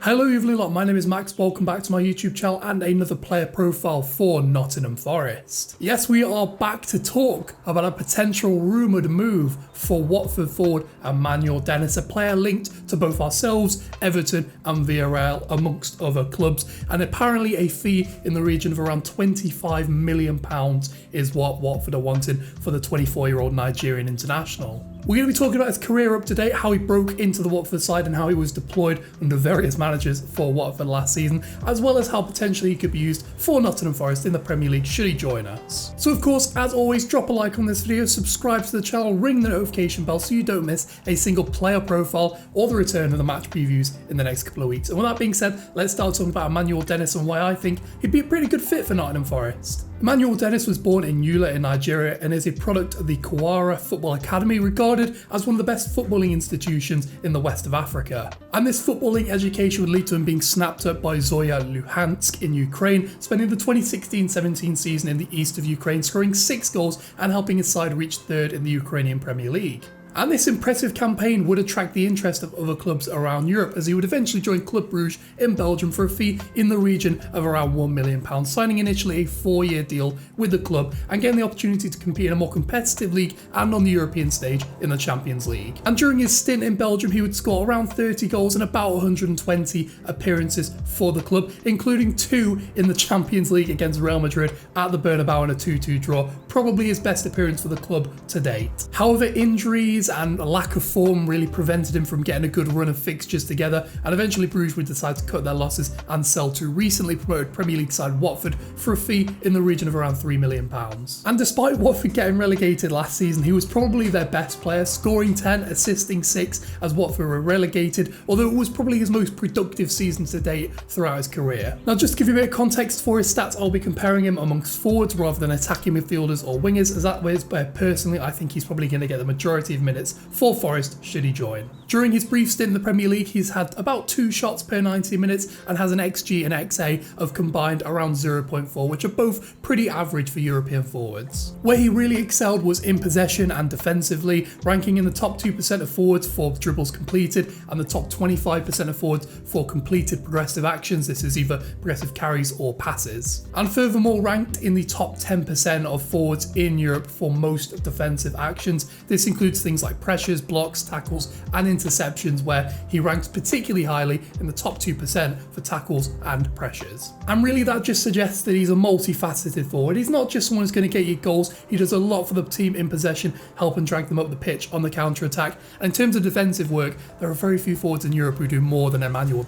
Hello evening lot, my name is Max, welcome back to my YouTube channel and another player profile for Nottingham Forest. Yes, we are back to talk about a potential rumoured move for Watford forward Emmanuel, a player linked to both ourselves, Everton and Villarreal amongst other clubs, and apparently a fee in the region of around £25 million is what Watford are wanting for the 24-year-old Nigerian international. We're going to be talking about his career up to date, how he broke into the Watford side and how he was deployed under various managers for Watford last season, as well as how potentially he could be used for Nottingham Forest in the Premier League should he join us. So of course, as always, drop a like on this video, subscribe to the channel, ring the notification bell so you don't miss a single player profile or the return of the match previews in the next couple of weeks. And with that being said, let's start talking about Emmanuel and why I think he'd be a pretty good fit for Nottingham Forest. Emmanuel was born in Yola in Nigeria and is a product of the Kwara Football Academy, regarded as one of the best footballing institutions in the west of Africa. And this footballing education would lead to him being snapped up by Zoya Luhansk in Ukraine, spending the 2016-17 season in the east of Ukraine, scoring 6 goals and helping his side reach third in the Ukrainian Premier League. And this impressive campaign would attract the interest of other clubs around Europe, as he would eventually join Club Brugge in Belgium for a fee in the region of around £1 million, signing initially a 4-year deal with the club and getting the opportunity to compete in a more competitive league and on the European stage in the Champions League. And during his stint in Belgium, he would score around 30 goals and about 120 appearances for the club, including 2 in the Champions League against Real Madrid at the Bernabeu in a 2-2 draw, probably his best appearance for the club to date. However, injuries and a lack of form really prevented him from getting a good run of fixtures together, and eventually Bruges would decide to cut their losses and sell to recently promoted Premier League side Watford for a fee in the region of around £3 million. And despite Watford getting relegated last season, he was probably their best player, scoring 10, assisting 6 as Watford were relegated, although it was probably his most productive season to date throughout his career. Now, just to give you a bit of context for his stats, I'll be comparing him amongst forwards rather than attacking midfielders or wingers, as that way, personally, I think he's probably going to get the majority of minutes for Forest should he join. During his brief stint in the Premier League, he's had about 2 shots per 90 minutes and has an XG and XA of combined around 0.4, which are both pretty average for European forwards. Where he really excelled was in possession and defensively, ranking in the top 2% of forwards for dribbles completed and the top 25% of forwards for completed progressive actions. This is either progressive carries or passes. And furthermore, ranked in the top 10% of forwards in Europe for most defensive actions. This includes things like pressures, blocks, tackles and interceptions, where he ranks particularly highly in the top 2% for tackles and pressures. And really that just suggests that he's a multifaceted forward. He's not just someone who's going to get you goals, he does a lot for the team in possession, helping drag them up the pitch on the counter-attack. And in terms of defensive work, there are very few forwards in Europe who do more than Emmanuel.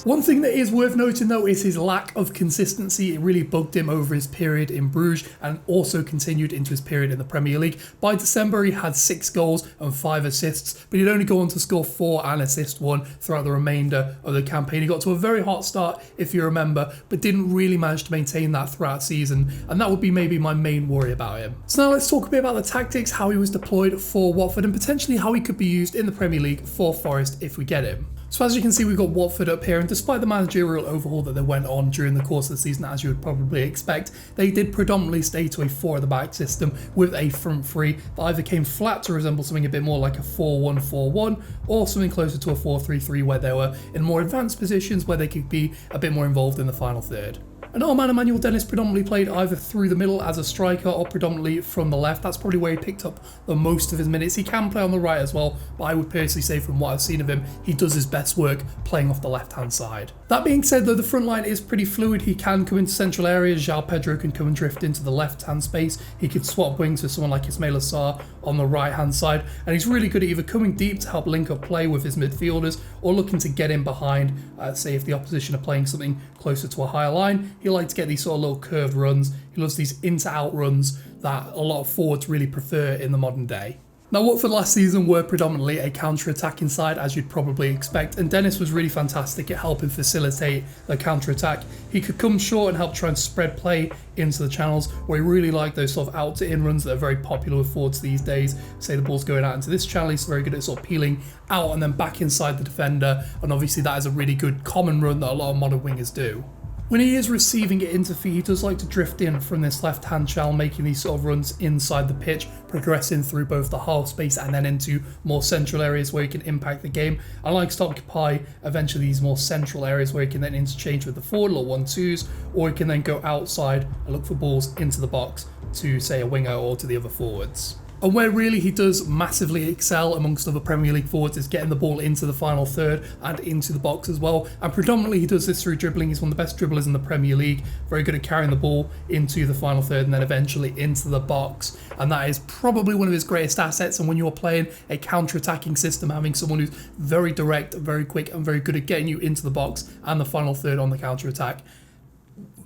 One thing that is worth noting though is his lack of consistency. It really bugged him over his period in Bruges and also continued into his period in the Premier League. By December he had 6 goals and 5 assists, but he'd only go on to score 4 and assist 1 throughout the remainder of the campaign. He got to a very hot start, if you remember, but didn't really manage to maintain that throughout the season, and that would be maybe my main worry about him. So now let's talk a bit about the tactics, how he was deployed for Watford, and potentially how he could be used in the Premier League for Forest if we get him. So as you can see, we've got Watford up here, and despite the managerial overhaul that they went on during the course of the season, as you would probably expect, they did predominantly stay to a 4 at the back system with a front 3 that either came flat to resemble something a bit more like a 4-1-4-1 or something closer to a 4-3-3 where they were in more advanced positions where they could be a bit more involved in the final third. And our man Emmanuel predominantly played either through the middle as a striker or predominantly from the left. That's probably where he picked up the most of his minutes. He can play on the right as well, but I would personally say from what I've seen of him, he does his best work playing off the left-hand side. That being said though, the front line is pretty fluid. He can come into central areas. João Pedro can come and drift into the left-hand space. He could swap wings with someone like Ismail Assar on the right-hand side. And he's really good at either coming deep to help link up play with his midfielders or looking to get in behind, say if the opposition are playing something closer to a higher line. He likes to get these sort of little curved runs. He loves these into-out runs that a lot of forwards really prefer in the modern day. Now, Watford last season were predominantly a counter-attacking side, as you'd probably expect, and Dennis was really fantastic at helping facilitate the counter-attack. He could come short and help try and spread play into the channels, where he really liked those sort of out-to-in runs that are very popular with forwards these days. Say the ball's going out into this channel, he's very good at sort of peeling out and then back inside the defender, and obviously that is a really good common run that a lot of modern wingers do. When he is receiving it into feet, he does like to drift in from this left-hand channel, making these sort of runs inside the pitch, progressing through both the half space and then into more central areas where he can impact the game. And likes to occupy eventually these more central areas where he can then interchange with the forward little 1-2s, or he can then go outside and look for balls into the box to, say, a winger or to the other forwards. And where really he does massively excel amongst other Premier League forwards is getting the ball into the final third and into the box as well. And predominantly he does this through dribbling. He's one of the best dribblers in the Premier League. Very good at carrying the ball into the final third and then eventually into the box. And that is probably one of his greatest assets. And when you're playing a counter-attacking system, having someone who's very direct, very quick and very good at getting you into the box and the final third on the counter-attack,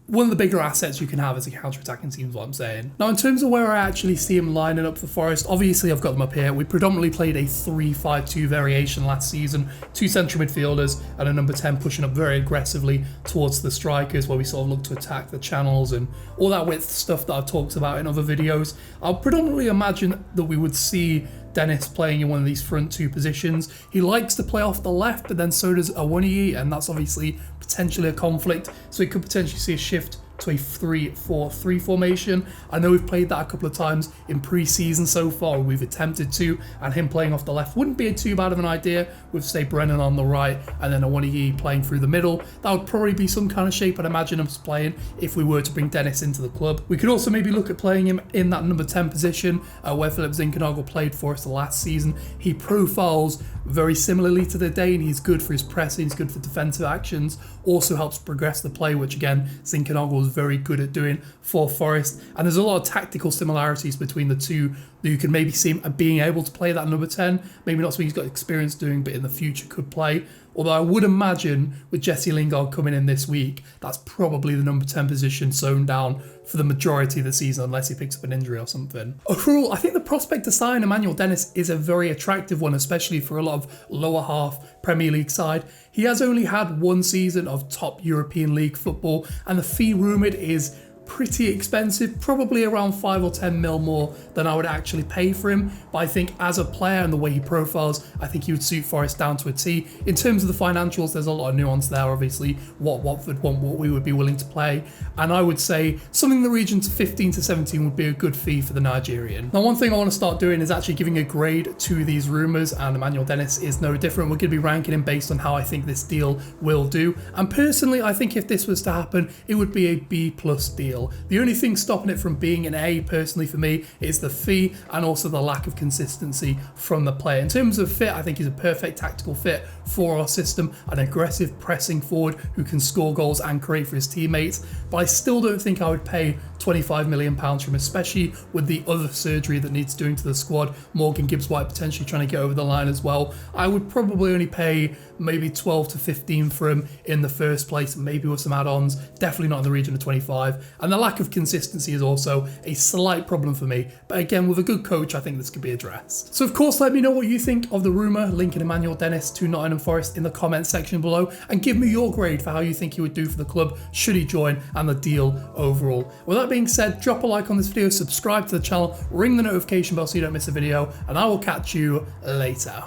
one of the bigger assets you can have as a counter-attacking team is what I'm saying. Now, in terms of where I actually see him lining up for Forest, obviously I've got them up here. We predominantly played a 3-5-2 variation last season, 2 central midfielders and a number 10 pushing up very aggressively towards the strikers, where we sort of look to attack the channels and all that width stuff that I've talked about in other videos. I'll predominantly imagine that we would see Dennis playing in one of these front 2 positions. He likes to play off the left, but then so does Awoniyi, and that's obviously potentially a conflict. So we could potentially see a shift to a 3-4-3 formation. I know we've played that a couple of times in pre-season so far. We've attempted to, and him playing off the left wouldn't be too bad of an idea, with, say, Brennan on the right and then Awoniyi playing through the middle. That would probably be some kind of shape I'd imagine us playing if we were to bring Dennis into the club. We could also maybe look at playing him in that number 10 position where Philip Zinchenko played for us the last season. He profiles very similarly to the Dane. He's good for his pressing, he's good for defensive actions, also helps progress the play, which again Zinchenko was very good at doing for Forest. And there's a lot of tactical similarities between the two that you can maybe see him being able to play that number 10. Maybe not something he's got experience doing, but in the future could play. Although I would imagine with Jesse Lingard coming in this week, that's probably the number 10 position sewn down for the majority of the season, unless he picks up an injury or something. Overall, I think the prospect to sign Emmanuel Dennis is a very attractive one, especially for a lot of lower half Premier League side. He has only had 1 season of top European League football, and the fee rumoured is pretty expensive, probably around 5 or 10 mil more than I would actually pay for him. But I think as a player and the way he profiles, I think he would suit Forest down to a T. In terms of the financials, there's a lot of nuance there, obviously, what Watford want, what we would be willing to play. And I would say something in the region to 15 to 17 would be a good fee for the Nigerian. Now, one thing I want to start doing is actually giving a grade to these rumours, and Emmanuel Dennis is no different. We're going to be ranking him based on how I think this deal will do. And personally, I think if this was to happen, it would be a B+ deal. The only thing stopping it from being an A personally for me is the fee and also the lack of consistency from the player. In terms of fit, I think he's a perfect tactical fit for our system, an aggressive pressing forward who can score goals and create for his teammates. But I still don't think I would pay £25 million for him, especially with the other surgery that needs doing to the squad. Morgan Gibbs-White potentially trying to get over the line as well. I would probably only pay maybe 12 to 15 for him in the first place, maybe with some add-ons, definitely not in the region of 25. And the lack of consistency is also a slight problem for me. But again, with a good coach, I think this could be addressed. So of course, let me know what you think of the rumour linking Emmanuel Dennis to Nottingham Forest in the comments section below, and give me your grade for how you think he would do for the club should he join, and the deal overall. With that being said, drop a like on this video, subscribe to the channel, ring the notification bell so you don't miss a video, and I will catch you later.